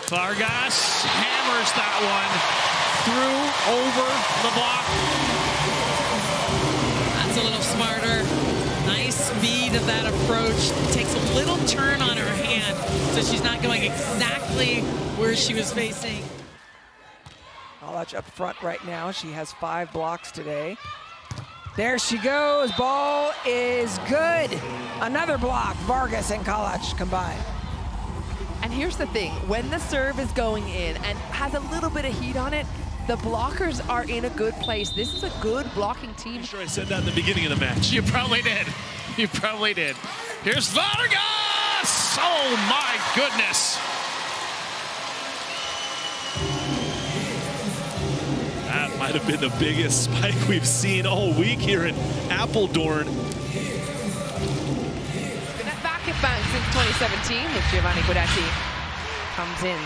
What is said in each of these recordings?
Vargas hammers that one through, over the block. That's a little smarter. Nice speed of that approach. Takes a little turn on her hand, so she's not going exactly where she was facing. Kalac up front right now. She has 5 blocks today. There she goes. Ball is good. Another block. Vargas and Kalac combined. And here's the thing, when the serve is going in and has a little bit of heat on it, the blockers are in a good place. This is a good blocking team. I'm sure I said that in the beginning of the match. You probably did. You probably did. Here's Vargas! Oh my goodness! That might have been the biggest spike we've seen all week here in Apeldoorn. Back since 2017 with Giovanni Guidetti comes in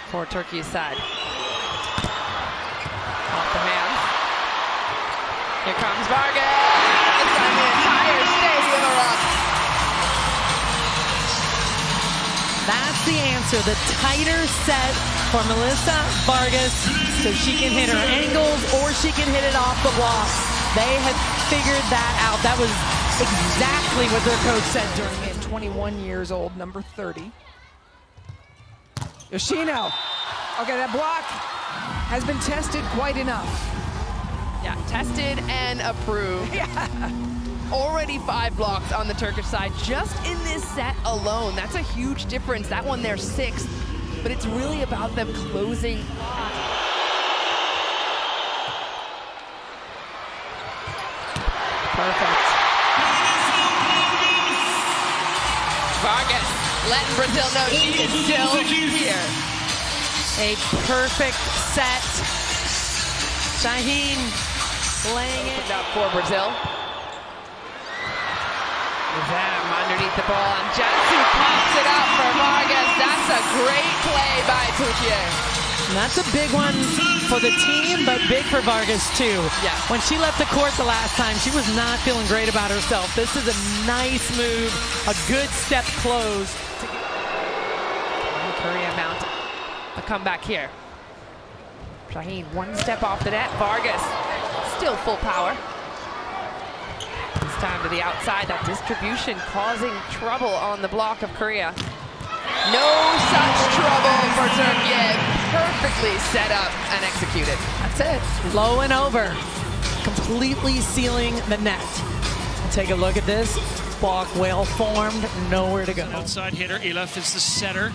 for Turkey's side. Off the hands. Here comes Vargas, and the entire stadium erupts. That's the answer. The tighter set for Melissa Vargas, so she can hit her angles or she can hit it off the block. They had figured that out. That was exactly what their coach said during it. 21 years old, number 30. Yoshino. Okay, that block has been tested quite enough. Yeah, tested and approved. Yeah. Already 5 blocks on the Turkish side just in this set alone. That's a huge difference. That one they're 6th, but it's really about them closing. Perfect. Vargas letting Brazil know she is still here. A perfect set. Shaheen laying it up for Brazil. Zam underneath the ball, and Jansu pops it up for Vargas. That's a great play by Türkiye. And that's a big one for the team, but big for Vargas too. Yeah. When she left the court the last time, she was not feeling great about herself. This is a nice move, a good step close. Korea mount a comeback here. Shaheen 1 step off the net. Vargas still full power. This time to the outside. That distribution causing trouble on the block of Korea. No such trouble for Türkiye. Perfectly set up and executed. That's it. Low and over. Completely sealing the net. Take a look at this. Block well formed. Nowhere to go. Outside hitter. Elif is the setter.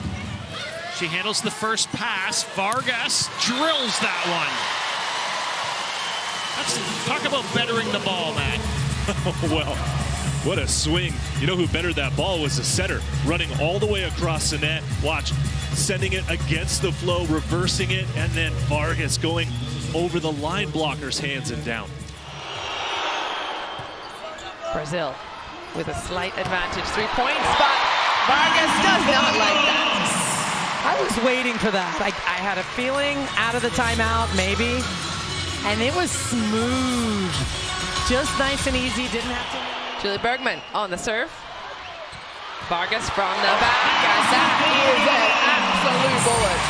She handles the first pass. Vargas drills that one. Let's talk about bettering the ball, Matt. Well, what a swing. You know who bettered that ball was the setter, running all the way across the net. Watch, sending it against the flow, reversing it, and then Vargas going over the line blocker's hands and down. Brazil with a slight advantage. 3-point spot. Vargas does not like that. I was waiting for that. I had a feeling out of the timeout, maybe. And it was smooth. Just nice and easy, didn't have to. Julie Bergman on the serve. Vargas from the back, and that is an absolute bullet.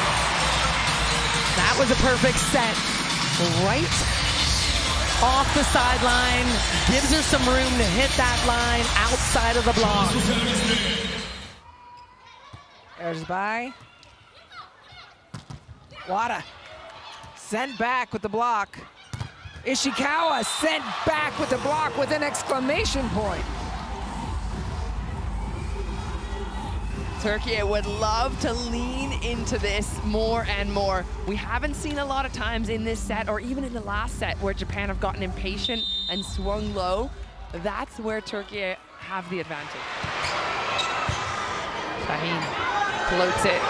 That was a perfect set. Right off the sideline. Gives her some room to hit that line outside of the block. There's by. Wada sent back with the block. Ishikawa sent back with the block with an exclamation point. Türkiye would love to lean into this more and more. We haven't seen a lot of times in this set or even in the last set where Japan have gotten impatient and swung low. That's where Türkiye have the advantage. Shaheen floats it.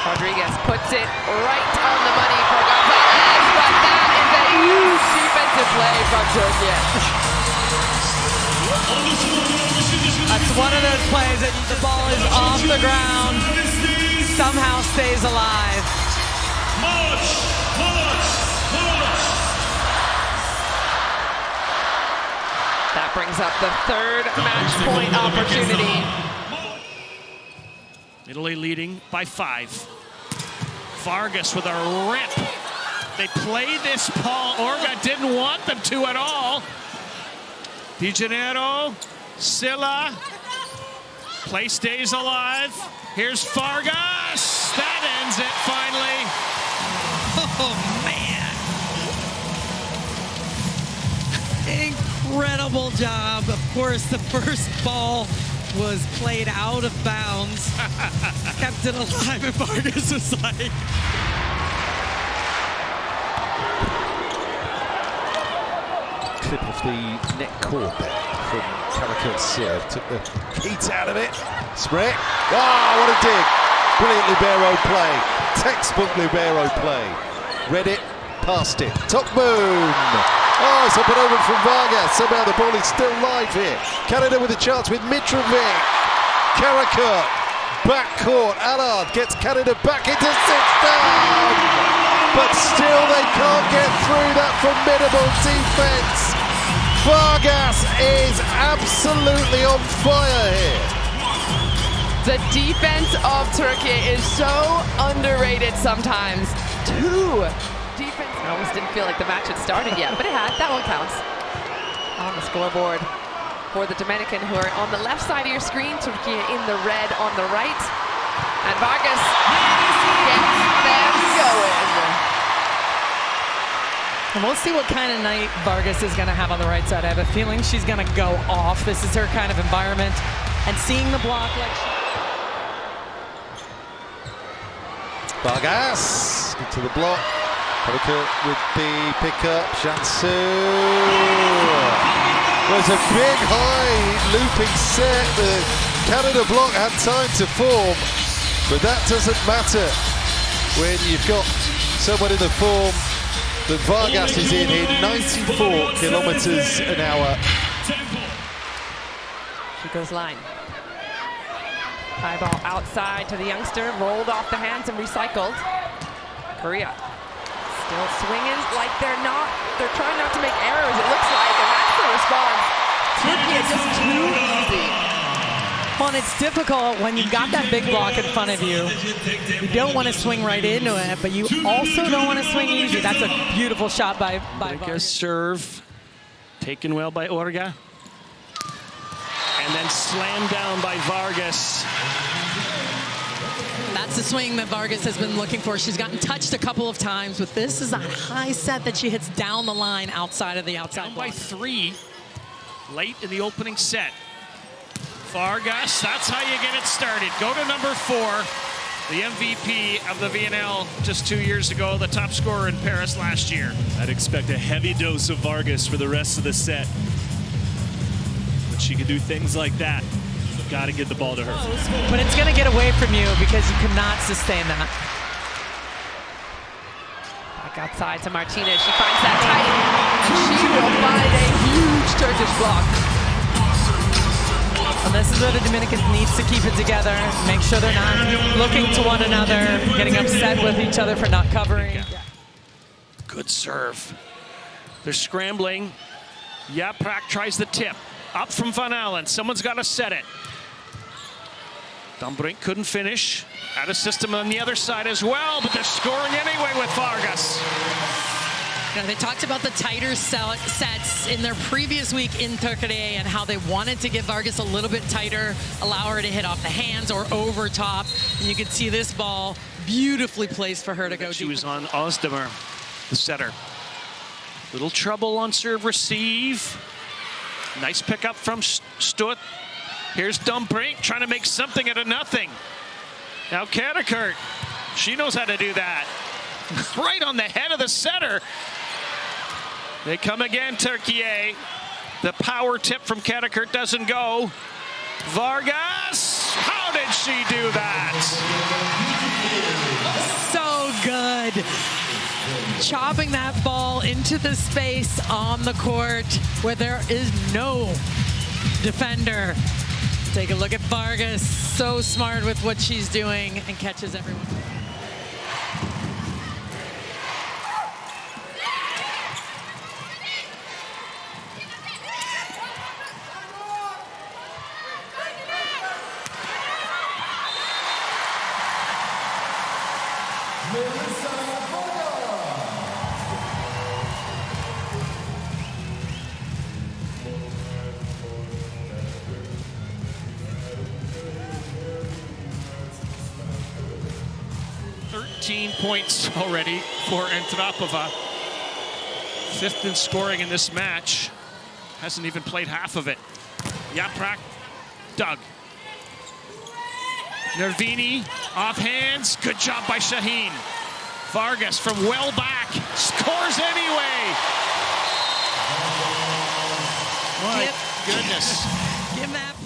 Rodriguez puts it right on the money for Gonzalez, but that is a huge defensive play from Türkiye. That's one of those plays that the ball is off the ground, somehow stays alive. That brings up the 3rd match point opportunity. Italy leading by 5. Vargas with a rip. They play this ball. Orga didn't want them to at all. De Janeiro, Silla. Play stays alive. Here's Vargas. That ends it finally. Oh, man. Incredible job. Of course, the first ball was played out of bounds. Kept it alive, and Vargas was like... Clip of the net cord there from Carakurt's serve. Took the heat out of it. Spread. Ah, what a dig. Brilliant libero play. Textbook libero play. Read it, passed it. Top boom. Oh, it's up and over from Vargas. Somehow the ball is still live here. Canada with a chance with Mitrovic. Karakurt. Backcourt. Allard gets Canada back into 6 down. But still they can't get through that formidable defense. Vargas is absolutely on fire here. The defense of Turkey is so underrated sometimes. 2 defense. I almost didn't feel like the match had started yet, but it had. That one counts. On the scoreboard for the Dominican, who are on the left side of your screen. Turkey in the red on the right. And Vargas gets them going. And we'll see what kind of night Vargas is going to have on the right side. I have a feeling she's going to go off. This is her kind of environment. And seeing the block like Vargas into the block. Karakurt with the pickup. Jansu. There's a big high looping set. The Canada block had time to form, but that doesn't matter when you've got someone in the form that Vargas is in 94 kilometers an hour. She goes line. High ball outside to the youngster, rolled off the hands and recycled. Korea still swinging like they're trying not to make errors, it looks like, and that's the response. Turkey is just too easy. Well, and it's difficult when you've got that big block in front of you. You don't want to swing right into it, but you also don't want to swing easy. That's a beautiful shot by Vargas. Serve taken well by Orga. And then slammed down by Vargas. That's the swing that Vargas has been looking for. She's gotten touched a couple of times, but this is a high set that she hits down the line outside of the outside Down block. by 3 late in the opening set. Vargas, that's how you get it started. Go to number 4, the MVP of the VNL just 2 years ago, the top scorer in Paris last year. I'd expect a heavy dose of Vargas for the rest of the set. But she can do things like that. You've got to get the ball to her. But it's going to get away from you because you cannot sustain that. Back outside to Martinez. She finds that tight, and she will find a huge Turkish block. And this is where the Dominicans needs to keep it together, make sure they're not looking to one another, getting upset with each other for not covering. Good serve. They're scrambling. Yaprak tries the tip. Up from Van Allen. Someone's got to set it. Dumbrink couldn't finish. Out of system on the other side as well, but they're scoring anyway with Vargas. You know, they talked about the tighter sets in their previous week in Turkey and how they wanted to get Vargas a little bit tighter, allow her to hit off the hands or over top. And you can see this ball beautifully placed for her to go. She was on Ozdemir, the setter. Little trouble on serve receive. Nice pickup from Stutt. Here's Dumbrink trying to make something out of nothing. Now Karakurt, she knows how to do that. Right on the head of the setter. They come again, Turkey. The power tip from Karakurt doesn't go. Vargas, how did she do that? So good. Chopping that ball into the space on the court where there is no defender. Take a look at Vargas, so smart with what she's doing and catches everyone. Melissa Vargas. 13 points already for Antropova. 5th in scoring in this match. Hasn't even played half of it. Yaprak, Doug. Nervini, off hands. Good job by Shaheen. Vargas from well back, scores anyway. My goodness. Give that